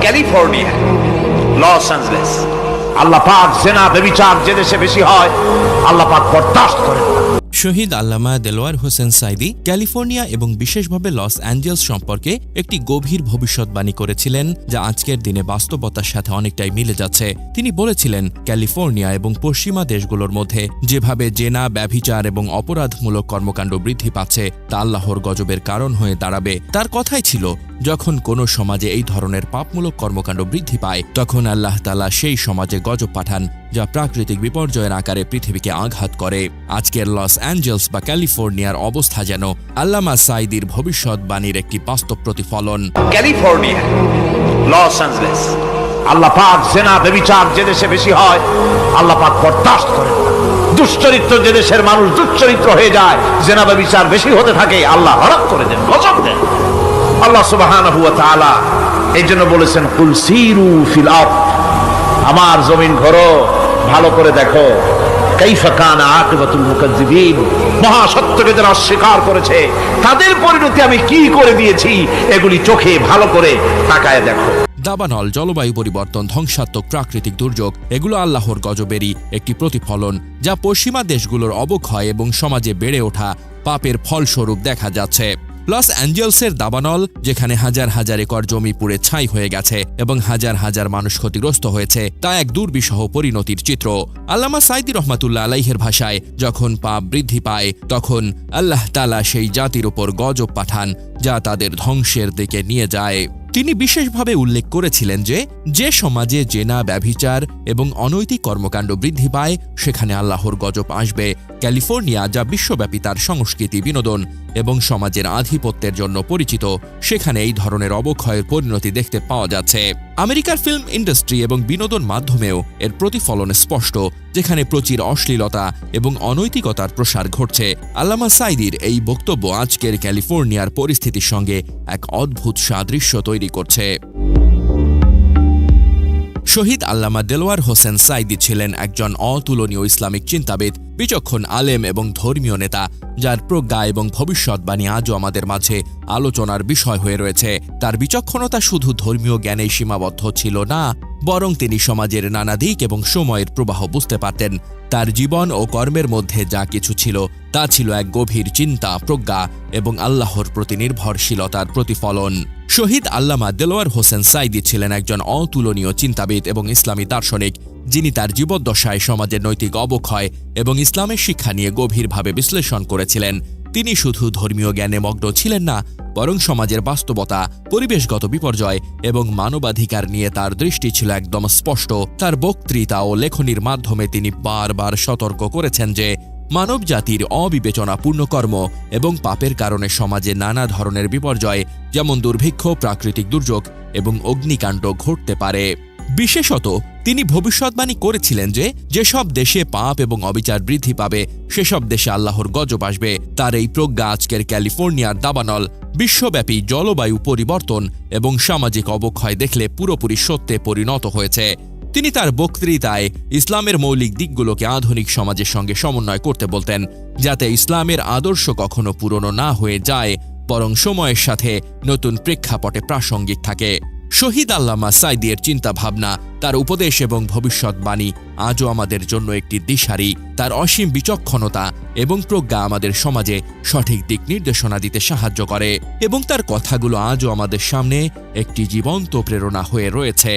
California, Los Angeles. আল্লাহ পাক জেনা ব্যভিচার যে দেশে বেশি হয় আল্লাহ পাক বরদাস্ত করেন না। শহীদ আল্লামা দেলোয়ার হোসেন সাঈদী ক্যালিফোর্নিয়া এবং বিশেষভাবে লস অ্যাঞ্জেলস সম্পর্কে একটি গভীর ভবিষ্যৎবাণী করেছিলেন, যা আজকের দিনে বাস্তবতার সাথে অনেকটাই মিলে যাচ্ছে। তিনি বলেছিলেন, ক্যালিফোর্নিয়া এবং পশ্চিমা দেশগুলোর মধ্যে যেভাবে জেনা, ব্যভিচার এবং অপরাধমূলক কর্মকাণ্ড বৃদ্ধি পাচ্ছে তা আল্লাহর গজবের কারণ হয়ে দাঁড়াবে। তার কথাই ছিল, যখন কোনো সমাজে এই ধরনের পাপমূলক কর্মকাণ্ড বৃদ্ধি পায় তখন আল্লাহ তাআলা সেই সমাজে গজব পাঠান, যা প্রাকৃতিক বিপর্যয়ের আকারে পৃথিবীকে আঘাত করে। আজকের লস অ্যাঞ্জেলস বা ক্যালিফোর্নিয়ার অবস্থা যেন আল্লামা সাঈদীর ভবিষ্যৎবাণীর একটি বাস্তব প্রতিফলন। California, Los Angeles. আল্লাহ পাক জেনা ব্যভিচার যে দেশে বেশি হয় আল্লাহ পাক বরদাস্ত করেন না। দুশ্চরিত্র যে দেশের মানুষ দুশ্চরিত্র হয়ে যায়, জেনা ব্যভিচার বেশি হতে থাকে, আল্লাহ হরক করে দেন, গজব দেন। আল্লাহ সুবহানাহু ওয়া তাআলা এই জন্য বলেছেন, কুল সিরু ফিল আরদ, আমার জমিন ঘোরো, ভালো করে দেখো, কাইফা কানা আকিবাতুল মুকাজ্জিবিন, মহাসত্যকে যারা অস্বীকার করেছে তাদের পরিণতি আমি কি করে দিয়েছি, এগুলি চোখে ভালো করে তাকায় দেখো। দাবানল, জলবায়ু পরিবর্তন, ধ্বংসাত্মক প্রাকৃতিক দুর্যোগ, এগুলো আল্লাহর গজবেরই একটি প্রতিফলন, যা পশ্চিমা দেশগুলোর অবক্ষয় এবং সমাজে বেড়ে ওঠা পাপের ফলস্বরূপ দেখা যাচ্ছে। লস অ্যাঞ্জেলসের দাবানল, যেখানে হাজার হাজার একর জমি পুড়ে ছাই হয়ে গেছে এবং হাজার হাজার মানুষ ক্ষতিগ্রস্ত হয়েছে, তা এক দুর্বিষহ পরিণতির চিত্র। আল্লামা সাঈদী রহমাতুল্লাহ আলাইহির ভাষায়, যখন পাপ বৃদ্ধি পায় তখন আল্লাহ তাআলা সেই জাতির উপর গজব পাঠান, যা তাদের ধ্বংসের দিকে নিয়ে যায়। তিনি বিশেষভাবে উল্লেখ করেছিলেন যে সমাজে জেনা, ব্যভিচার এবং অনৈতিক কর্মকাণ্ড বৃদ্ধি পায় সেখানে আল্লাহর গজব আসবে। ক্যালিফোর্নিয়া, যা বিশ্বব্যাপী তার সংস্কৃতি, বিনোদন এবং সমাজের আধিপত্যের জন্য পরিচিত, সেখানে এই ধরনের অবক্ষয়ের পরিণতি দেখতে পাওয়া যাচ্ছে। আমেরিকার ফিল্ম ইন্ডাস্ট্রি এবং বিনোদন মাধ্যমেও এর প্রতিফলন স্পষ্ট, যেখানে প্রচুর অশ্লীলতা এবং অনৈতিকতার প্রসার ঘটছে। আল্লামা সাঈদীর এই বক্তব্য আজকের ক্যালিফোর্নিয়ার পরিস্থিতির সঙ্গে এক অদ্ভুত সাদৃশ্য তৈরি করছে। শহীদ আল্লামা দেলোয়ার হোসেন সাঈদী ছিলেন একজন অতুলনীয় ইসলামিক চিন্তাবিদ, বিচক্ষণ আলেম এবং ধর্মীয় নেতা, যার প্রজ্ঞা এবং ভবিষ্যৎবাণী আজও আমাদের মাঝে আলোচনার বিষয় হয়ে রয়েছে। তার বিচক্ষণতা শুধু ধর্মীয় জ্ঞানেই সীমাবদ্ধ ছিল না, বরং তিনি সমাজের নানা দিক এবং সময়ের প্রবাহ বুঝতে পারতেন। তার জীবন ও কর্মের মধ্যে যা কিছু ছিল তা ছিল এক গভীর চিন্তা, প্রজ্ঞা এবং আল্লাহর প্রতি নির্ভরশীলতার প্রতিফলন। শহীদ আল্লামা দেলোয়ার হোসেন সাঈদী ছিলেন একজন অতুলনীয় চিন্তাবিদ এবং ইসলামী দার্শনিক, যিনি তার জীবদ্দশায় সমাজের নৈতিক অবক্ষয় এবং ইসলামের শিক্ষা নিয়ে গভীরভাবে বিশ্লেষণ করেছিলেন। তিনি শুধু ধর্মীয় জ্ঞানে মগ্ন ছিলেন না, বরং সমাজের বাস্তবতা, পরিবেশগত বিপর্যয় এবং মানবাধিকার নিয়ে তার দৃষ্টি ছিল একদম স্পষ্ট। তার বক্তৃতা ও লেখনীর মাধ্যমে তিনি বারবার সতর্ক করেছেন যে মানব জাতির অবিবেচনাপূর্ণ কর্ম এবং পাপের কারণে সমাজে নানা ধরনের বিপর্যয়, যেমন দুর্ভিক্ষ, প্রাকৃতিক দুর্যোগ এবং অগ্নিকাণ্ড ঘটতে পারে। বিশেষত তিনি ভবিষ্যৎবাণী করেছিলেন যে যেসব দেশে পাপ এবং অবিচার বৃদ্ধি পাবে সেসব দেশে আল্লাহর গজব আসবে। তার এই প্রজ্ঞা আজকের ক্যালিফোর্নিয়ার দাবানল, বিশ্বব্যাপী জলবায়ু পরিবর্তন এবং সামাজিক অবক্ষয় দেখলে পুরোপুরি সত্যে পরিণত হয়েছে। তিনি তার বক্তৃতায় ইসলামের মৌলিক দিকগুলোকে আধুনিক সমাজের সঙ্গে সমন্বয় করতে বলতেন, যাতে ইসলামের আদর্শ কখনো পুরনো না হয়ে যায়, বরং সময়ের সাথে নতুন প্রেক্ষাপটে প্রাসঙ্গিক থাকে। শহীদ আল্লামা সাঈদীর চিন্তা ভাবনা, তার উপদেশ এবং ভবিষ্যৎবাণী আজও আমাদের জন্য একটি দিশারি। তার অসীম বিচক্ষণতা এবং প্রজ্ঞা আমাদের সমাজে সঠিক দিক নির্দেশনা দিতে সাহায্য করে এবং তার কথাগুলো আজও আমাদের সামনে একটি জীবন্ত প্রেরণা হয়ে রয়েছে।